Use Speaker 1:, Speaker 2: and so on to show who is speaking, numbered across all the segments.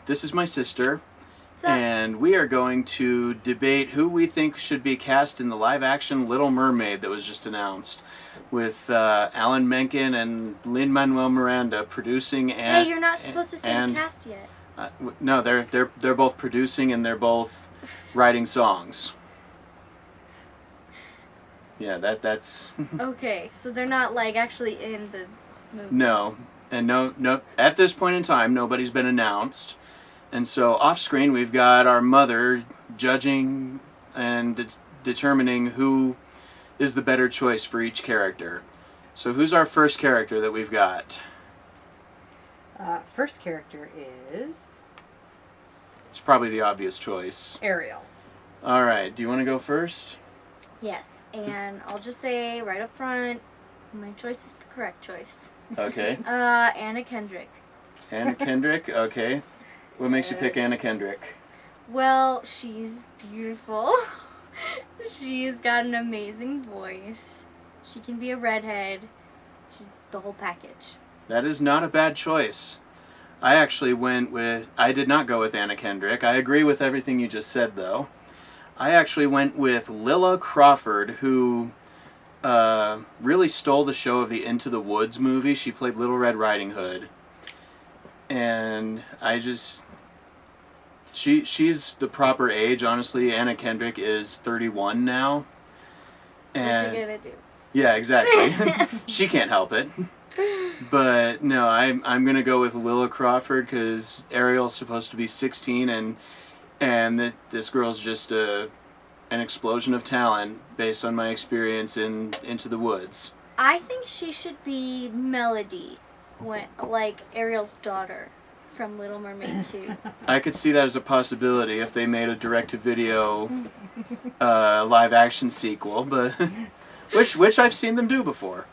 Speaker 1: This is my sister,
Speaker 2: What's up?
Speaker 1: and we are going to debate who we think should be cast in the live-action Little Mermaid that was just announced, with Alan Menken and Lin-Manuel Miranda producing. And
Speaker 2: Hey, you're not supposed to say the cast yet.
Speaker 1: No, they're both producing and they're both writing songs. Yeah, that's.
Speaker 2: Okay, so they're not like actually in the movie.
Speaker 1: No, and no. At this point in time, nobody's been announced, and so off screen we've got our mother judging and determining who is the better choice for each character. So who's our first character that we've got?
Speaker 3: First character is
Speaker 1: It's probably the obvious choice.
Speaker 3: Ariel.
Speaker 1: All right. Do you want to go first?
Speaker 2: Yes, and I'll just say right up front, my choice is the correct choice.
Speaker 1: Okay.
Speaker 2: Anna Kendrick.
Speaker 1: Anna Kendrick. Okay. What makes you pick Anna Kendrick?
Speaker 2: Well, she's beautiful. She's got an amazing voice. She can be a redhead. She's the whole package.
Speaker 1: That is not a bad choice. I actually I did not go with Anna Kendrick. I agree with everything you just said, though. I actually went with Lilla Crawford, who really stole the show of the Into the Woods movie. She played Little Red Riding Hood. And she's the proper age, honestly. Anna Kendrick is 31 now. And
Speaker 2: What you gonna do?
Speaker 1: yeah, exactly. She can't help it. But no, I'm gonna go with Lilla Crawford because Ariel's supposed to be 16, and this girl's just an explosion of talent based on my experience in Into the Woods.
Speaker 2: I think she should be Melody, like Ariel's daughter from Little Mermaid 2.
Speaker 1: I could see that as a possibility if they made a direct-to-video live action sequel, but which I've seen them do before.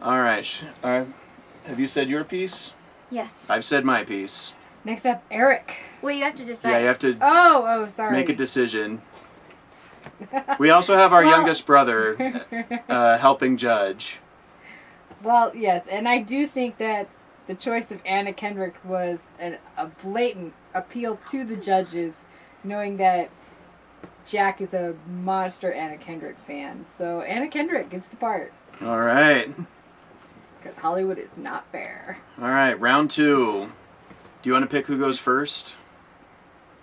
Speaker 1: All right, have you said your piece?
Speaker 2: Yes.
Speaker 1: I've said my piece.
Speaker 3: Next up, Eric.
Speaker 2: Well, you have to decide.
Speaker 1: Yeah, you have to
Speaker 3: Oh, sorry.
Speaker 1: make a decision. We also have our youngest brother helping judge.
Speaker 3: Well, yes, and I do think that the choice of Anna Kendrick was a blatant appeal to the judges, knowing that Jack is a monster Anna Kendrick fan. So Anna Kendrick gets the part.
Speaker 1: All right.
Speaker 3: Because Hollywood is not fair.
Speaker 1: All right, round 2. Do you want to pick who goes first?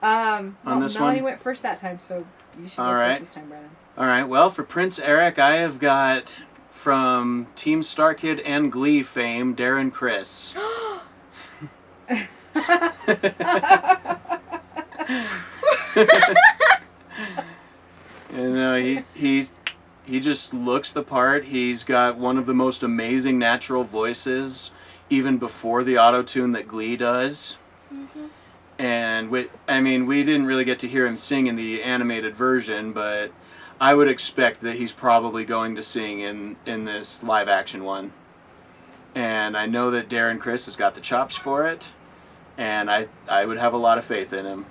Speaker 3: Well,
Speaker 1: this
Speaker 3: Melanie
Speaker 1: one?
Speaker 3: went first that time, so you should
Speaker 1: All
Speaker 3: go
Speaker 1: right.
Speaker 3: first this time, Brandon.
Speaker 1: All right, well, for Prince Eric, I have got from Team Star Kid and Glee fame, Darren Criss. You know, he just looks the part. He's got one of the most amazing natural voices, even before the auto-tune that Glee does.
Speaker 2: Mm-hmm.
Speaker 1: And we didn't really get to hear him sing in the animated version, but I would expect that he's probably going to sing in this live-action one. And I know that Darren Criss has got the chops for it, and I would have a lot of faith in him.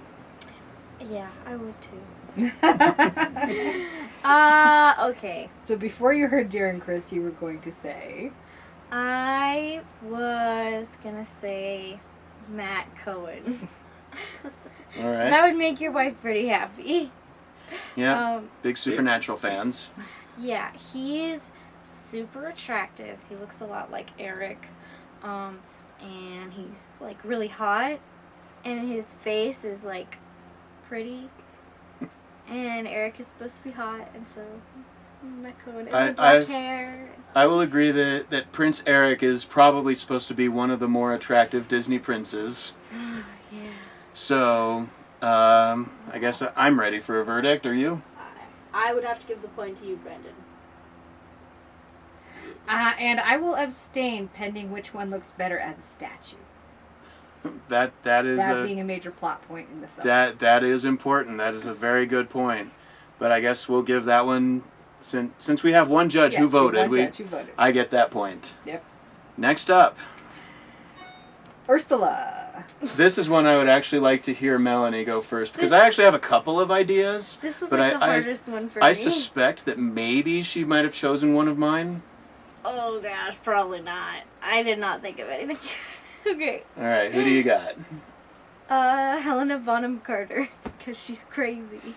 Speaker 2: Yeah, I would too. Okay.
Speaker 3: So before you heard Darren Criss, you were going to say...
Speaker 2: I was gonna say Matt Cohen.
Speaker 1: All
Speaker 2: So
Speaker 1: right.
Speaker 2: that would make your wife pretty happy.
Speaker 1: Yeah, big Supernatural fans.
Speaker 2: Yeah, he's super attractive. He looks a lot like Eric. And he's like really hot. And his face is like pretty. And Eric is supposed to be hot, and so Matt Cohen and black hair.
Speaker 1: I will agree that Prince Eric is probably supposed to be one of the more attractive Disney princes.
Speaker 2: Yeah.
Speaker 1: So, I guess I'm ready for a verdict. Are you?
Speaker 4: I would have to give the point to you, Brandon.
Speaker 3: and I will abstain pending which one looks better as a statue.
Speaker 1: That is
Speaker 3: That being a major plot point in the film.
Speaker 1: that is important. That is a very good point. But I guess we'll give that one, since we have one judge who voted. I get that point.
Speaker 3: Yep.
Speaker 1: Next up,
Speaker 3: Ursula.
Speaker 1: this is one I would actually like to hear Melanie go first, because I actually have a couple of ideas.
Speaker 2: This is
Speaker 1: but
Speaker 2: like the hardest one for me.
Speaker 1: I suspect that maybe she might have chosen one of mine.
Speaker 2: Oh gosh, probably not. I did not think of anything. Okay.
Speaker 1: All right, who do you got?
Speaker 2: Helena Bonham Carter, because she's crazy.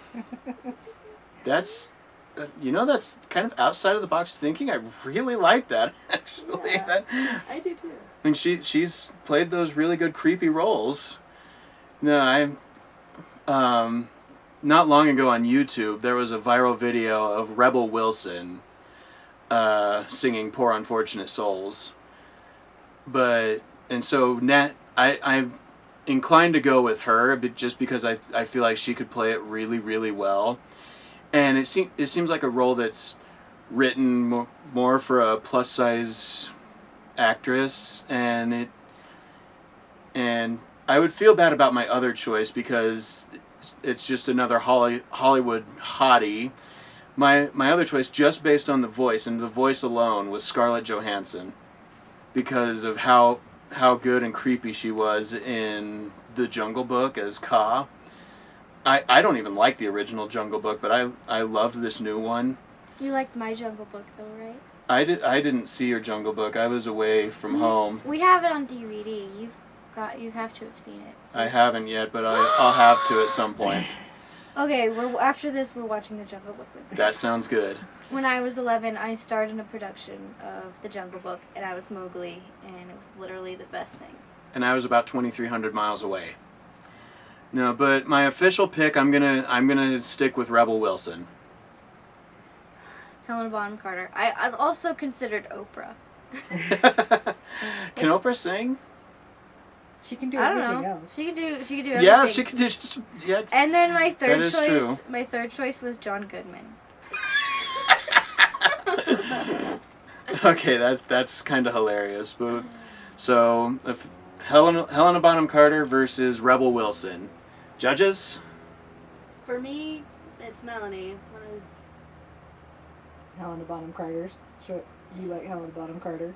Speaker 1: That's, that's kind of outside of the box thinking. I really like that, actually.
Speaker 4: Yeah. I do too.
Speaker 1: I mean, she's played those really good creepy roles. No, not long ago on YouTube, there was a viral video of Rebel Wilson singing "Poor Unfortunate Souls." And so I'm inclined to go with her, but just because I feel like she could play it really, really well. And it seems like a role that's written more for a plus size actress, and I would feel bad about my other choice because it's just another Hollywood hottie. My other choice, just based on the voice and the voice alone, was Scarlett Johansson, because of how good and creepy she was in The Jungle Book as Kaa. I don't even like the original Jungle Book, but I loved this new one.
Speaker 2: You liked my Jungle Book though, right?
Speaker 1: I didn't see your Jungle Book. I was away from home.
Speaker 2: We have it on DVD. You have to have seen it.
Speaker 1: I haven't yet, but I'll have to at some point.
Speaker 2: Okay, after this we're watching The Jungle Book with me.
Speaker 1: That sounds good.
Speaker 2: When I was 11, I starred in a production of The Jungle Book, and I was Mowgli, and it was literally the best thing.
Speaker 1: And I was about 2,300 miles away. No, but my official pick, I'm gonna stick with Rebel Wilson.
Speaker 2: Helena Bonham Carter. I'd also considered Oprah.
Speaker 1: Can Oprah sing?
Speaker 3: She can do
Speaker 2: I don't
Speaker 3: everything
Speaker 2: know.
Speaker 3: else.
Speaker 2: She could do everything.
Speaker 1: Yeah, she can do just
Speaker 2: And then my third
Speaker 1: is
Speaker 2: choice,
Speaker 1: true.
Speaker 2: my third choice was John Goodman.
Speaker 1: Okay, that's kind of hilarious. But so if Helena Bonham Carter versus Rebel Wilson, judges.
Speaker 4: For me, it's Melanie. What is...
Speaker 3: Helena Bonham Carter's. Sure, you like Helena Bonham Carter.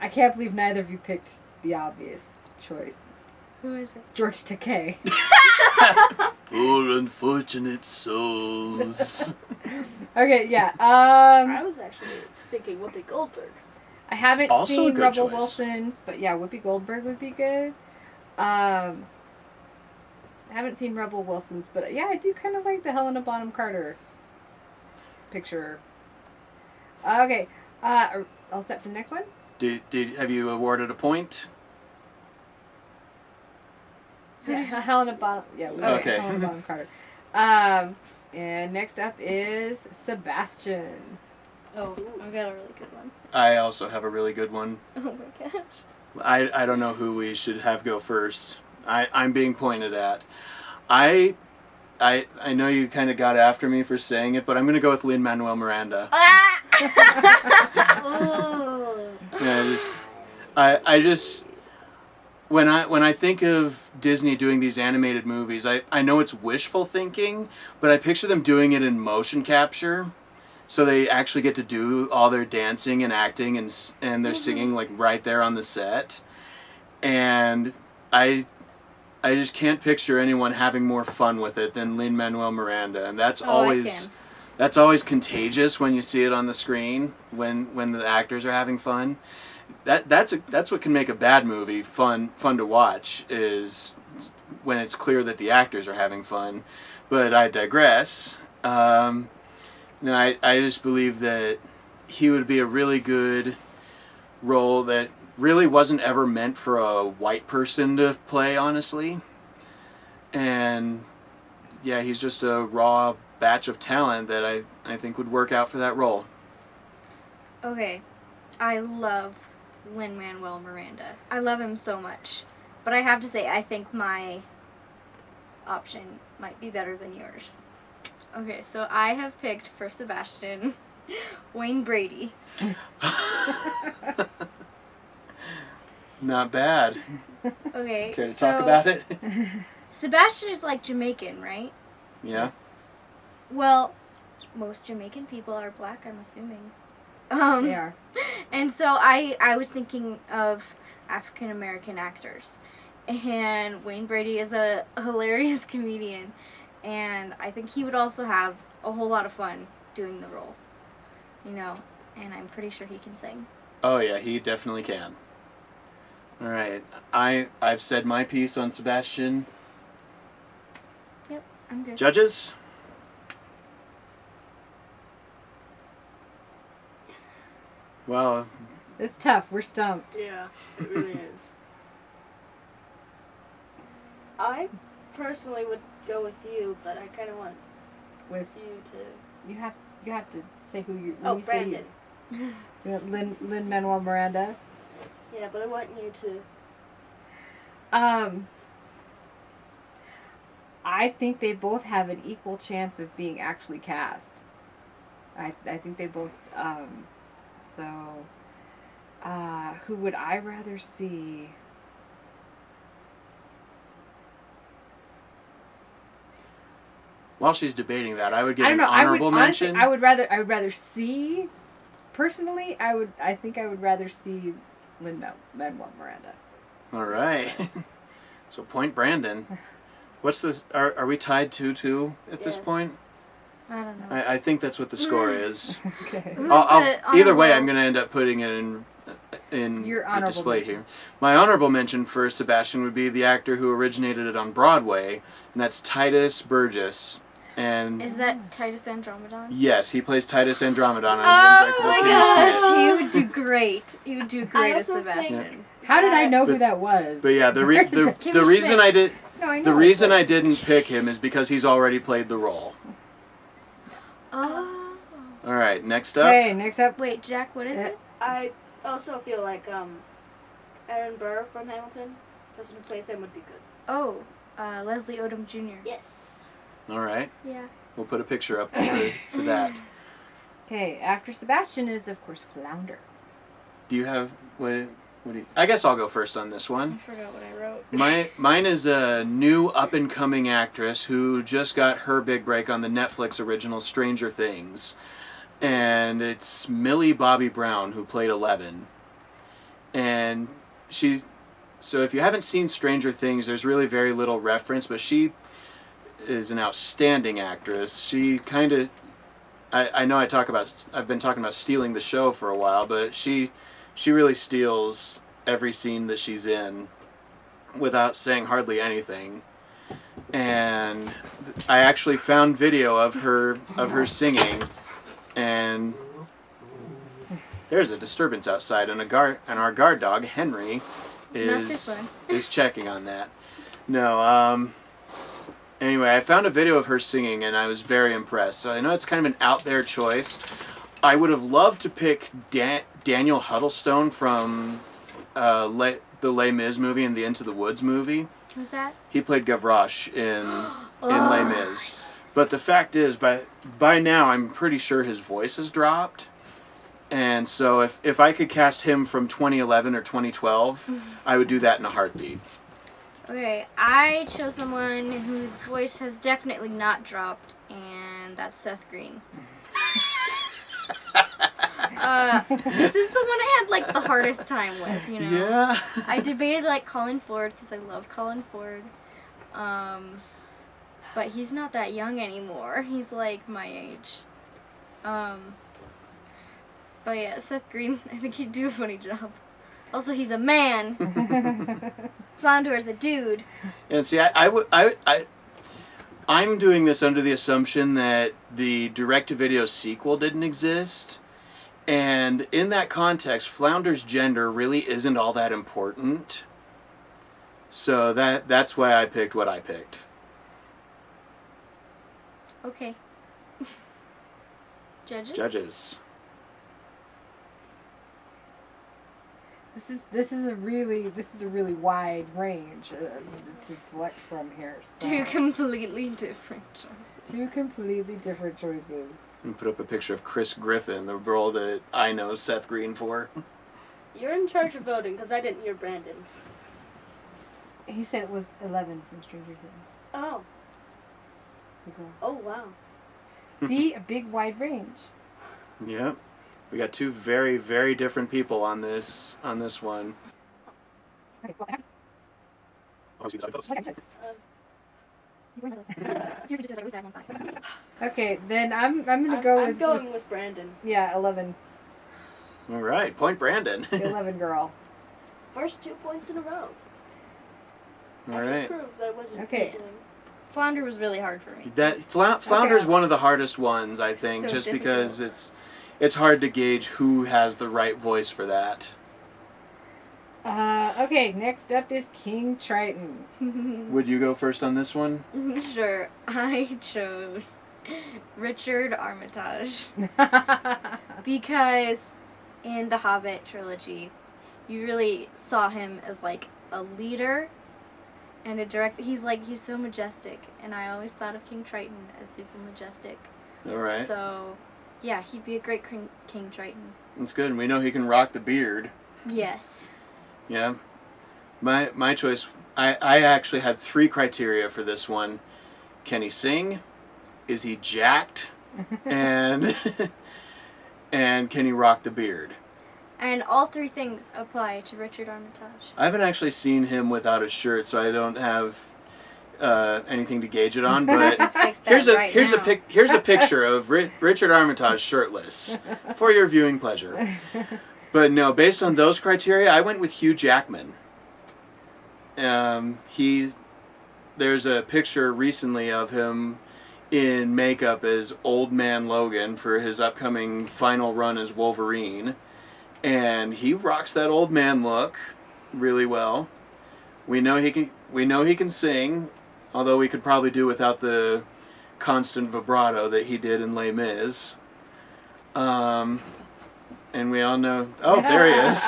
Speaker 3: I can't believe neither of you picked the obvious choices.
Speaker 2: Who is it?
Speaker 3: George Takei.
Speaker 1: Poor unfortunate souls.
Speaker 3: Okay, yeah.
Speaker 4: I was actually thinking Whoopi Goldberg.
Speaker 3: I haven't
Speaker 1: Also a
Speaker 3: seen
Speaker 1: good
Speaker 3: Rebel
Speaker 1: choice.
Speaker 3: Wilson's, but yeah, Whoopi Goldberg would be good. I haven't seen Rebel Wilson's, but yeah, I do kind of like the Helena Bonham Carter picture. Okay, all set for the next one?
Speaker 1: Have you awarded a point?
Speaker 3: Yeah, Helena Bonham. Yeah, we got
Speaker 1: Okay.
Speaker 3: Helena Bonham Carter. And next up is Sebastian.
Speaker 2: Oh, I've got a really good one.
Speaker 1: I also have a really good one.
Speaker 2: Oh my gosh.
Speaker 1: I don't know who we should have go first. I'm being pointed at. I know you kind of got after me for saying it, but I'm going to go with Lin-Manuel Miranda.
Speaker 4: Oh.
Speaker 1: Yeah, I just when I think of Disney doing these animated movies, I know it's wishful thinking, but I picture them doing it in motion capture, so they actually get to do all their dancing and acting and they're singing like right there on the set, and I just can't picture anyone having more fun with it than Lin-Manuel Miranda, and that's always contagious when you see it on the screen when the actors are having fun. That's what can make a bad movie fun to watch, is when it's clear that the actors are having fun. But I digress. No, I just believe that he would be a really good role that really wasn't ever meant for a white person to play, honestly. And yeah, he's just a raw batch of talent that I think would work out for that role.
Speaker 2: Okay, I love Lin-Manuel Miranda. I love him so much. But I have to say, I think my option might be better than yours. Okay, so I have picked for Sebastian Wayne Brady.
Speaker 1: Not bad.
Speaker 2: Okay,
Speaker 1: Care to
Speaker 2: so
Speaker 1: talk about it?
Speaker 2: Sebastian is like Jamaican, right?
Speaker 1: Yeah.
Speaker 2: Well, most Jamaican people are black, I'm assuming.
Speaker 3: They are.
Speaker 2: And so I was thinking of African American actors. And Wayne Brady is a hilarious comedian. And I think he would also have a whole lot of fun doing the role. You know, and I'm pretty sure he can sing.
Speaker 1: Oh yeah, he definitely can. All right. I've said my piece on Sebastian.
Speaker 2: Yep, I'm good.
Speaker 1: Judges? Well,
Speaker 3: It's tough. We're stumped.
Speaker 4: Yeah, it really is. I personally would go with you, but I kind of want
Speaker 3: With
Speaker 4: you to.
Speaker 3: you have to say who you.
Speaker 4: Oh,
Speaker 3: when you say
Speaker 4: Brandon.
Speaker 3: Lin Manuel Miranda.
Speaker 4: Yeah, but I want you to.
Speaker 3: I think they both have an equal chance of being actually cast. I think they both. So, who would I rather see?
Speaker 1: while she's debating that, I would give
Speaker 3: I don't
Speaker 1: an
Speaker 3: know.
Speaker 1: honorable
Speaker 3: Honestly,
Speaker 1: mention.
Speaker 3: I would rather see. Personally, I think I would rather see Lin Manuel Miranda.
Speaker 1: All right. So point Brandon. What's this? Are we tied 2-2 at this
Speaker 4: Yes.
Speaker 1: point?
Speaker 2: I don't know.
Speaker 1: I think that's what the score is.
Speaker 3: Okay.
Speaker 2: Who's
Speaker 1: I'll,
Speaker 2: the
Speaker 1: either way, I'm
Speaker 2: honorable-
Speaker 1: going to end up putting it in
Speaker 3: Your
Speaker 1: the
Speaker 3: honorable
Speaker 1: display
Speaker 3: mention.
Speaker 1: here. My honorable mention for Sebastian would be the actor who originated it on Broadway, and that's Titus Burgess. And
Speaker 2: Is that Titus Andromedon?
Speaker 1: yes, he plays Titus Andromedon on
Speaker 2: Oh
Speaker 1: Unbreakable
Speaker 2: my
Speaker 1: Kimmy Schmidt.
Speaker 2: gosh, he would do great. He would do great as
Speaker 4: also think-
Speaker 2: Sebastian.
Speaker 3: How did I know who
Speaker 1: But-
Speaker 3: that was?
Speaker 1: But yeah, the
Speaker 2: Kimmy
Speaker 1: reason
Speaker 2: Schmidt.
Speaker 1: I did
Speaker 3: no, I know
Speaker 1: the
Speaker 3: it,
Speaker 1: reason
Speaker 3: but-
Speaker 1: I didn't pick him is because he's already played the role.
Speaker 2: Oh.
Speaker 1: All right, next up.
Speaker 3: Okay, next up.
Speaker 2: Wait, Jack, what is it?
Speaker 4: I also feel like Aaron Burr from Hamilton, person who plays him, would be good.
Speaker 2: Oh, Leslie Odom Jr.
Speaker 4: Yes.
Speaker 1: All right,
Speaker 2: Yeah.
Speaker 1: we'll put a picture up for that.
Speaker 3: Okay, after Sebastian is of course Flounder.
Speaker 1: Do you have what do you, I guess I'll go first on this
Speaker 2: I
Speaker 1: one.
Speaker 2: forgot what I wrote.
Speaker 1: Mine is a new up and coming actress who just got her big break on the Netflix original Stranger Things. And it's Millie Bobby Brown, who played Eleven. And so if you haven't seen Stranger Things, there's really very little reference, but she is an outstanding actress. She kind of, I know I've been talking about stealing the show for a while, but she really steals every scene that she's in without saying hardly anything. And I actually found video of her singing, and there's a disturbance outside, and our guard dog Henry
Speaker 2: Not this one.
Speaker 1: is checking on that. No, anyway, I found a video of her singing, and I was very impressed. So I know it's kind of an out there choice. I would have loved to pick Daniel Huddlestone from the Les Mis movie and the Into the Woods movie.
Speaker 2: Who's that?
Speaker 1: He played Gavroche in Les Mis. But the fact is, by now, I'm pretty sure his voice has dropped. And so if I could cast him from 2011 or 2012, I would do that in a heartbeat.
Speaker 2: Okay, I chose someone whose voice has definitely not dropped, and that's Seth Green. This is the one I had like the hardest time with, you know.
Speaker 1: Yeah.
Speaker 2: I debated like Colin Ford because I love Colin Ford, but he's not that young anymore. He's like my age. But yeah, Seth Green, I think he'd do a funny job. Also, he's a man. Flounder is a dude.
Speaker 1: And see, I'm doing this under the assumption that the direct-to-video sequel didn't exist. And in that context, Flounder's gender really isn't all that important. So that's why I picked what I picked.
Speaker 2: Okay. Judges?
Speaker 1: Judges.
Speaker 3: This is a really wide range to select from here. So.
Speaker 2: Two completely different choices.
Speaker 3: Two completely different choices.
Speaker 1: And put up a picture of Chris Griffin, the role that I know Seth Green for.
Speaker 4: You're in charge of voting because I didn't hear Brandon's.
Speaker 3: He said it was 11 from Stranger Things.
Speaker 4: Oh.
Speaker 3: The girl.
Speaker 4: Oh, wow.
Speaker 3: See, a big wide range.
Speaker 1: Yep. We got two very, very different people on this one.
Speaker 3: Okay, well, okay, then I'm gonna go
Speaker 4: I'm
Speaker 3: with
Speaker 4: going with Brandon.
Speaker 3: 11,
Speaker 1: All right, point Brandon.
Speaker 3: the 11 girl.
Speaker 4: First 2 points in a row.
Speaker 1: All
Speaker 4: Actually
Speaker 1: right.
Speaker 4: proves that I wasn't
Speaker 3: Okay.
Speaker 4: doing.
Speaker 2: Flounder was really hard for me.
Speaker 1: That Flounder's
Speaker 3: Okay.
Speaker 1: one of the hardest ones, I think,
Speaker 2: So
Speaker 1: just
Speaker 2: difficult.
Speaker 1: because it's hard to gauge who has the right voice for that.
Speaker 3: Okay, next up is King Triton.
Speaker 1: Would you go first on this one?
Speaker 2: Sure, I chose Richard Armitage because in the Hobbit trilogy, you really saw him as like a leader and a direct. He's so majestic, and I always thought of King Triton as super majestic.
Speaker 1: All right.
Speaker 2: So, yeah, he'd be a great King Triton.
Speaker 1: That's good. And we know he can rock the beard.
Speaker 2: Yes.
Speaker 1: Yeah. My choice, I actually had 3 criteria for this one. Can he sing? Is he jacked? And and can he rock the beard?
Speaker 2: And all 3 things apply to Richard Armitage.
Speaker 1: I haven't actually seen him without a shirt, so I don't have anything to gauge it on. But
Speaker 2: Fix that
Speaker 1: here's
Speaker 2: now.
Speaker 1: a picture of Richard Armitage shirtless for your viewing pleasure. But no, based on those criteria, I went with Hugh Jackman. There's a picture recently of him in makeup as Old Man Logan for his upcoming final run as Wolverine, and he rocks that old man look really well. We know he can sing, although we could probably do without the constant vibrato that he did in Les Mis. And we all know... Oh, there he is.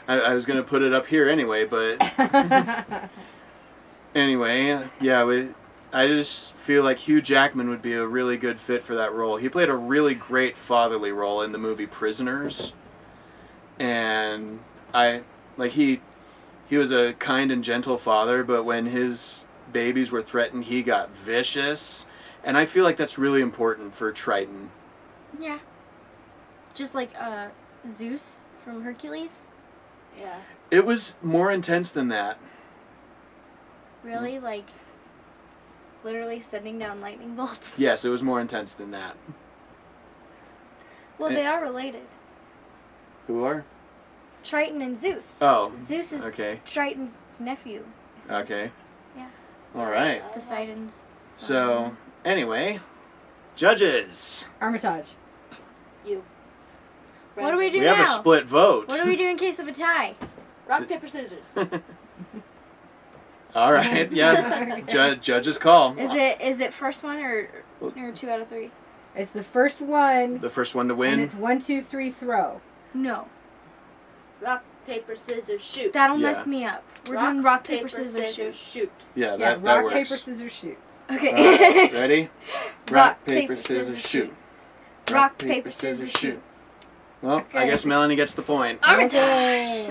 Speaker 1: I was going to put it up here anyway, but... Anyway, yeah, I just feel like Hugh Jackman would be a really good fit for that role. He played a really great fatherly role in the movie Prisoners. And he was a kind and gentle father, but when his babies were threatened, he got vicious. And I feel like that's really important for Triton.
Speaker 2: Yeah. Just like Zeus from Hercules.
Speaker 4: Yeah.
Speaker 1: It was more intense than that.
Speaker 2: Really? Like, literally sending down lightning bolts?
Speaker 1: Yes, it was more intense than that.
Speaker 2: Well, they are related.
Speaker 1: Who are?
Speaker 2: Triton and Zeus.
Speaker 1: Oh,
Speaker 2: Zeus is
Speaker 1: okay.
Speaker 2: Triton's nephew.
Speaker 1: Okay.
Speaker 2: Yeah.
Speaker 1: All right.
Speaker 2: Poseidon's son.
Speaker 1: So, anyway, judges.
Speaker 3: Armitage.
Speaker 4: You.
Speaker 2: What do we do
Speaker 1: We
Speaker 2: now?
Speaker 1: have a split vote.
Speaker 2: What do we do in case of a tie?
Speaker 4: Rock, paper, scissors.
Speaker 1: All right. Yeah. Judges call.
Speaker 2: Is it first one or 2 out of 3?
Speaker 3: It's the first one,
Speaker 1: The first one to
Speaker 3: and
Speaker 1: win.
Speaker 3: it's 1, 2, 3 throw.
Speaker 2: No.
Speaker 4: Rock, paper, scissors, shoot.
Speaker 2: That'll
Speaker 1: Yeah.
Speaker 2: mess me up. We're doing rock, paper, scissors, shoot.
Speaker 4: shoot.
Speaker 1: Yeah,
Speaker 3: Yeah,
Speaker 1: that
Speaker 3: rock,
Speaker 1: works.
Speaker 3: paper, scissors, shoot.
Speaker 2: Okay.
Speaker 1: All right, ready? Rock, paper, scissors, shoot.
Speaker 2: Rock, paper, scissors, shoot.
Speaker 1: Well, I
Speaker 2: Okay.
Speaker 1: guess Melanie gets the point.
Speaker 2: Armitage!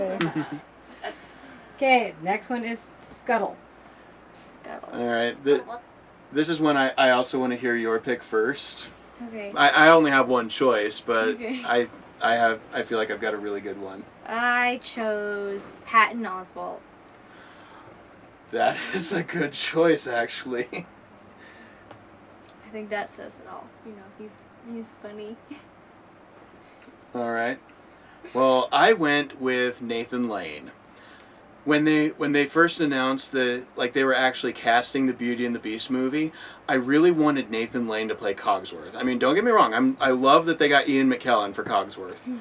Speaker 3: Okay, next one is Scuttle.
Speaker 2: Scuttle.
Speaker 1: All right. This is when I also want to hear your pick first.
Speaker 2: Okay.
Speaker 1: I only have one choice, but
Speaker 2: Okay.
Speaker 1: I feel like I've got a really good one.
Speaker 2: I chose Patton Oswalt.
Speaker 1: That is a good choice, actually.
Speaker 2: I think that says it all. You know, he's funny.
Speaker 1: All right. Well, I went with Nathan Lane. When they first announced that they were actually casting the Beauty and the Beast movie, I really wanted Nathan Lane to play Cogsworth. I mean, don't get me wrong. I love that they got Ian McKellen for Cogsworth.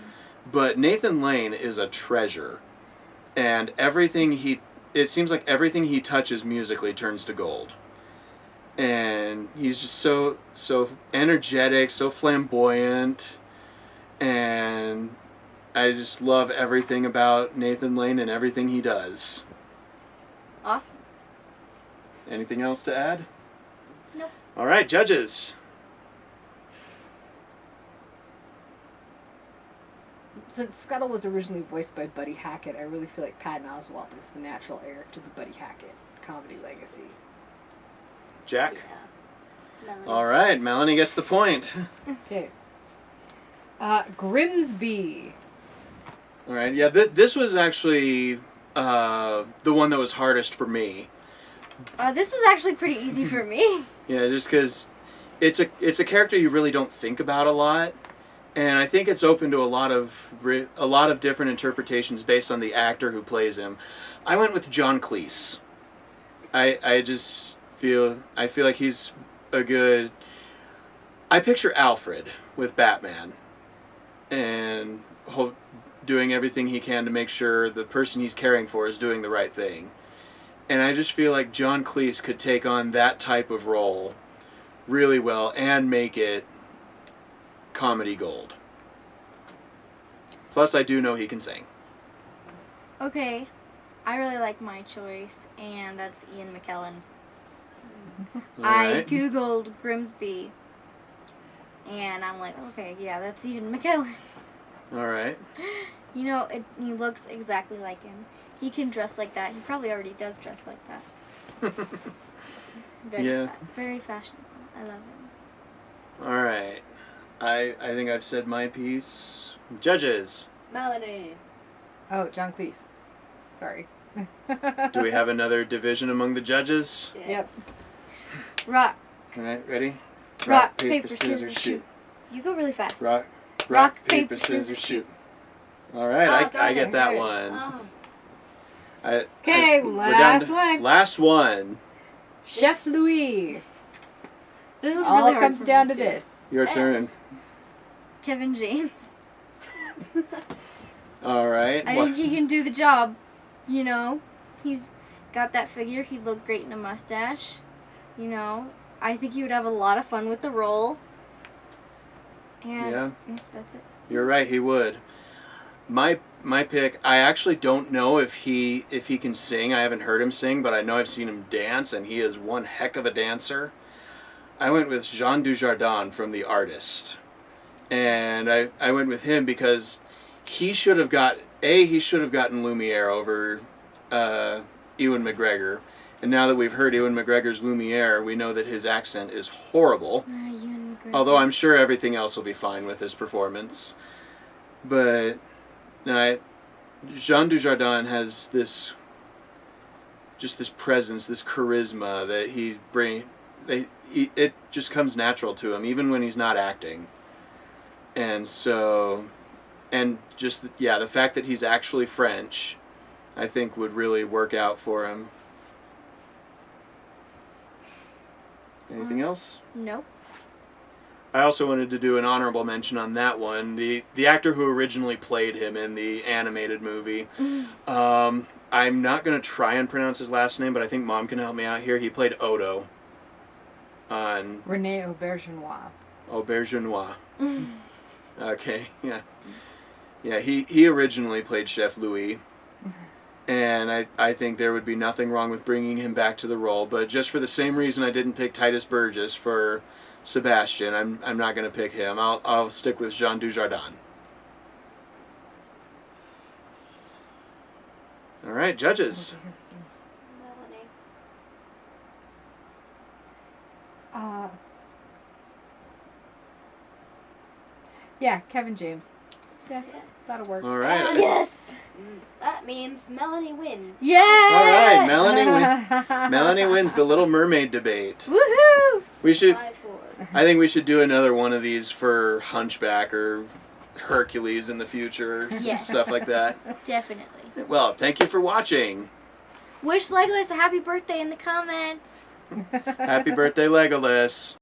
Speaker 1: But Nathan Lane is a treasure. And it seems like everything he touches musically turns to gold. And he's just so energetic, so flamboyant, and I just love everything about Nathan Lane and everything he does.
Speaker 2: Awesome.
Speaker 1: Anything else to add?
Speaker 2: Nope.
Speaker 1: All right, judges.
Speaker 3: Since Scuttle was originally voiced by Buddy Hackett, I really feel like Patton Oswalt is the natural heir to the Buddy Hackett comedy legacy.
Speaker 1: Jack?
Speaker 4: Yeah. Melanie.
Speaker 1: All right, Melanie gets the point.
Speaker 3: Okay. Grimsby.
Speaker 1: All right, yeah, this was actually the one that was hardest for me.
Speaker 2: This was actually pretty easy for me.
Speaker 1: Yeah, just because it's a character you really don't think about a lot, and I think it's open to a lot of different interpretations based on the actor who plays him. I went with John Cleese. I just feel like he's a good. I picture Alfred with Batman, and doing everything he can to make sure the person he's caring for is doing the right thing. And I just feel like John Cleese could take on that type of role really well and make it comedy gold. Plus, I do know he can sing.
Speaker 2: Okay, I really like my choice, and that's Ian McKellen.
Speaker 1: All
Speaker 2: I
Speaker 1: right.
Speaker 2: googled Grimsby, and I'm like, okay, yeah, that's Ian McKellen.
Speaker 1: All right.
Speaker 2: You know, he looks exactly like him. He can dress like that. He probably already does dress like that.
Speaker 1: Yeah.
Speaker 2: Very fashionable. I love him.
Speaker 1: All right. I think I've said my piece. Judges.
Speaker 4: Melanie.
Speaker 3: Oh, John Cleese. Sorry.
Speaker 1: Do we have another division among the judges?
Speaker 3: Yep.
Speaker 2: Rock,
Speaker 1: All right, ready?
Speaker 2: paper, scissors, shoot. You go really fast.
Speaker 1: Rock, paper, scissors, shoot. All right, I get that
Speaker 3: Good.
Speaker 1: one.
Speaker 4: Oh.
Speaker 3: Okay,
Speaker 1: we're down
Speaker 3: last
Speaker 1: to-
Speaker 3: one.
Speaker 1: Last one.
Speaker 3: Chef Louis.
Speaker 2: This is
Speaker 3: All
Speaker 2: really hard
Speaker 3: comes
Speaker 2: for
Speaker 3: down
Speaker 2: me
Speaker 3: to
Speaker 2: too.
Speaker 3: this.
Speaker 1: Your turn.
Speaker 2: Kevin James.
Speaker 1: All right.
Speaker 2: I think he can do the job. You know, he's got that figure. He'd look great in a mustache. You know, I think he would have a lot of fun with the role. And
Speaker 1: Yeah.
Speaker 2: that's it.
Speaker 1: You're right, he would. My pick, I actually don't know if he can sing. I haven't heard him sing, but I know I've seen him dance, and he is one heck of a dancer. I went with Jean Dujardin from The Artist. And I went with him because he should have gotten Lumiere over Ewan McGregor. And now that we've heard Ewan McGregor's Lumiere, we know that his accent is horrible.
Speaker 2: Ewan McGregor.
Speaker 1: Although I'm sure everything else will be fine with his performance. But Jean Dujardin has this presence, this charisma that it just comes natural to him, even when he's not acting. And so, and just, the fact that he's actually French, I think would really work out for him. Anything else?
Speaker 2: Nope.
Speaker 1: I also wanted to do an honorable mention on that one. The actor who originally played him in the animated movie. I'm not going to try and pronounce his last name, but I think Mom can help me out here. He played Odo on
Speaker 3: Rene Aubergenois.
Speaker 1: Aubergenois. Okay, yeah. Yeah, he originally played Chef Louis. And I think there would be nothing wrong with bringing him back to the role, but just for the same reason I didn't pick Titus Burgess for Sebastian, I'm not going to pick him. I'll stick with Jean Dujardin. All right, judges.
Speaker 4: Melanie.
Speaker 3: Yeah, Kevin James. Yeah, that'll work.
Speaker 1: All right.
Speaker 2: Yes.
Speaker 4: That means Melanie wins.
Speaker 2: Yeah.
Speaker 1: All right, Melanie wins the Little Mermaid debate.
Speaker 2: Woohoo!
Speaker 1: We should.
Speaker 4: 5-4.
Speaker 1: I think we should do another one of these for Hunchback or Hercules in the future, or
Speaker 2: Yes.
Speaker 1: stuff like that.
Speaker 2: Definitely.
Speaker 1: Well, thank you for watching.
Speaker 2: Wish Legolas a happy birthday in the comments.
Speaker 1: Happy birthday, Legolas.